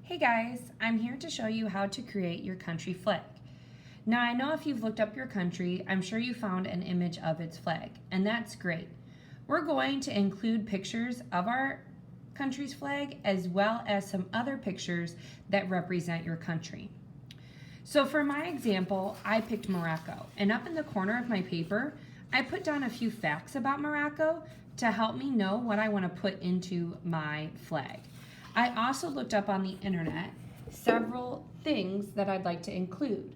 Hey guys, I'm here to show you how to create your country flag. Now I know if you've looked up your country, I'm sure you found an image of its flag, and that's great. We're going to include pictures of our country's flag as well as some other pictures that represent your country. So for my example, I picked Morocco, and up in the corner of my paper, I put down a few facts about Morocco to help me know what I want to put into my flag. I also looked up on the internet several things that I'd like to include,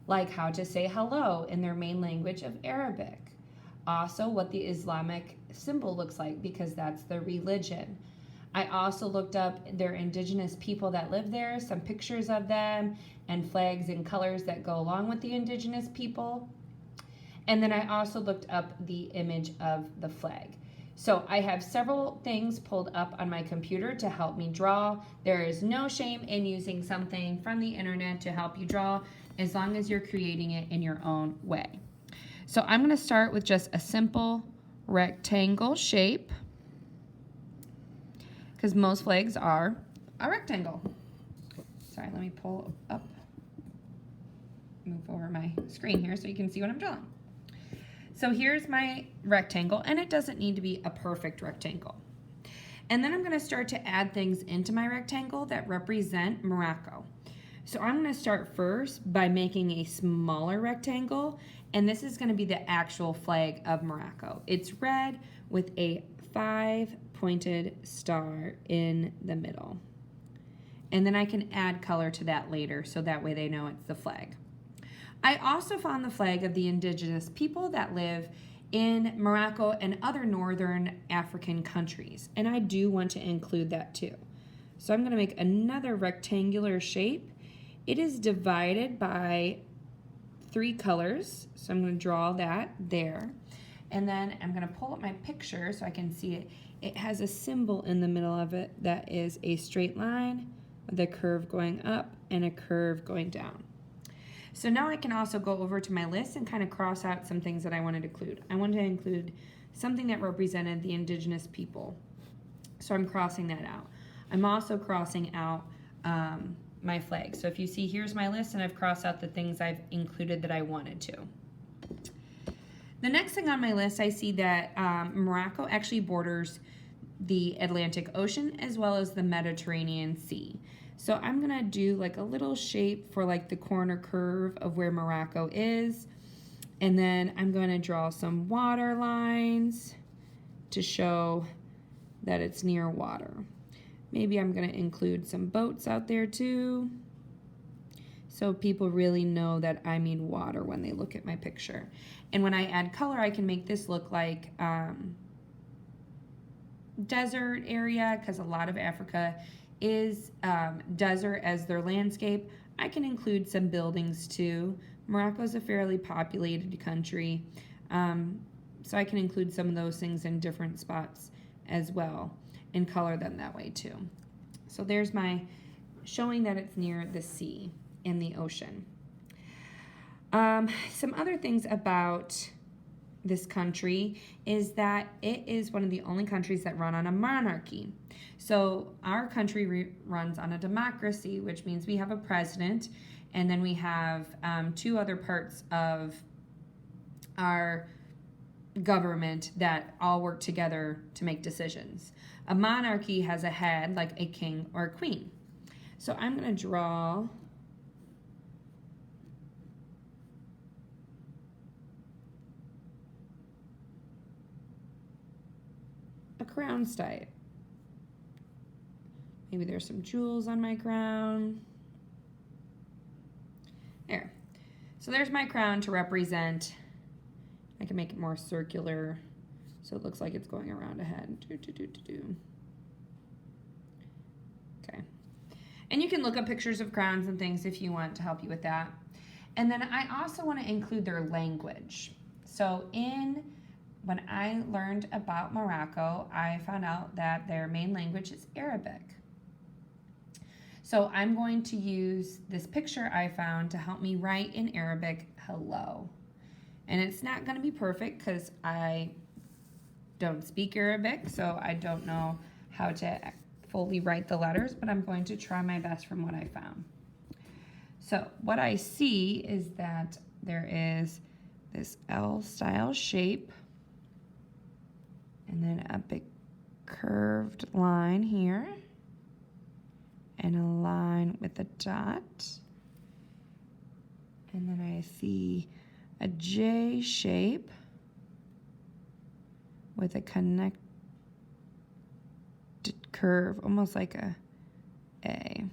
like how to say hello in their main language of Arabic. Also, what the Islamic symbol looks like because that's their religion. I also looked up their indigenous people that live there, some pictures of them, and flags and colors that go along with the indigenous people. And then I also looked up the image of the flag. So I have several things pulled up on my computer to help me draw. There is no shame in using something from the internet to help you draw as long as you're creating it in your own way. So I'm going to start with just a simple rectangle shape because most flags are a rectangle. Sorry, let me pull up, move over my screen here so you can see what I'm drawing. So here's my rectangle, and it doesn't need to be a perfect rectangle. And then I'm going to start to add things into my rectangle that represent Morocco. So I'm going to start first by making a smaller rectangle, and this is going to be the actual flag of Morocco. It's red with a 5-pointed star in the middle. And then I can add color to that later, so that way they know it's the flag. I also found the flag of the indigenous people that live in Morocco and other northern African countries, and I do want to include that too. So I'm going to make another rectangular shape. It is divided by 3 colors, so I'm going to draw that there. And then I'm going to pull up my picture so I can see it. It has a symbol in the middle of it that is a straight line with a curve going up and a curve going down. So now I can also go over to my list and kind of cross out some things that I wanted to include. I wanted to include something that represented the indigenous people. So I'm crossing that out. I'm also crossing out my flag. So if you see, here's my list, and I've crossed out the things I've included that I wanted to. The next thing on my list, I see that Morocco actually borders the Atlantic Ocean as well as the Mediterranean Sea. So I'm gonna do like a little shape for like the corner curve of where Morocco is. And then I'm gonna draw some water lines to show that it's near water. Maybe I'm gonna include some boats out there too, so people really know that I mean water when they look at my picture. And when I add color, I can make this look like desert area, because a lot of Africa is desert as their landscape. I can include some buildings too. Morocco is a fairly populated country, so I can include some of those things in different spots as well and color them that way too. So there's my showing that it's near the sea and the ocean. Some other things about this country is that it is one of the only countries that run on a monarchy. So our country runs on a democracy, which means we have a president, and then we have 2 other parts of our government that all work together to make decisions. A monarchy has a head, like a king or a queen. So I'm going to draw a crown type. Maybe there's some jewels on my crown. There. So there's my crown to represent. I can make it more circular so it looks like it's going around a head. Okay. And you can look up pictures of crowns and things if you want to help you with that. And then I also want to include their language. So when I learned about Morocco, I found out that their main language is Arabic. So I'm going to use this picture I found to help me write in Arabic, hello. And it's not going to be perfect because I don't speak Arabic, so I don't know how to fully write the letters, but I'm going to try my best from what I found. So what I see is that there is this L-style shape and then a big curved line here and a line with a dot. And then I see a J shape with a connected curve, almost like a A.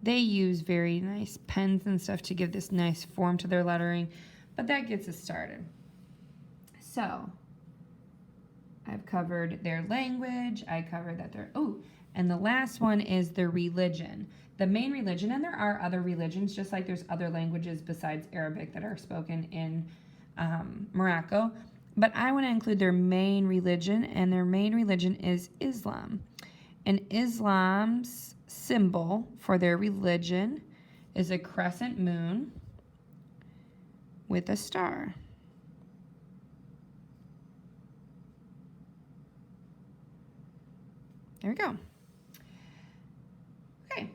They use very nice pens and stuff to give this nice form to their lettering, but that gets us started. So I've covered their language, I covered that they're, and the last one is their religion. The main religion, and there are other religions, just like there's other languages besides Arabic that are spoken in Morocco, but I want to include their main religion, and their main religion is Islam. And Islam's symbol for their religion is a crescent moon with a star. There we go. Okay,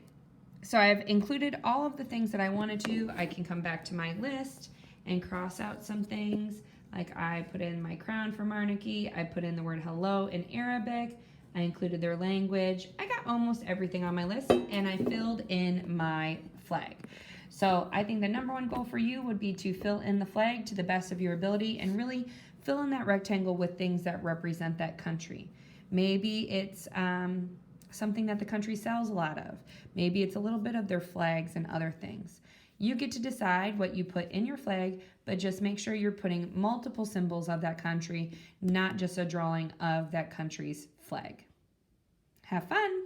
so I've included all of the things that I wanted to. I can come back to my list and cross out some things. Like I put in my crown for monarchy. I put in the word hello in Arabic. I included their language. I got almost everything on my list, and I filled in my flag. So I think the number one goal for you would be to fill in the flag to the best of your ability and really fill in that rectangle with things that represent that country. Maybe it's something that the country sells a lot of. Maybe it's a little bit of their flags and other things. You get to decide what you put in your flag, but just make sure you're putting multiple symbols of that country, not just a drawing of that country's flag. Have fun!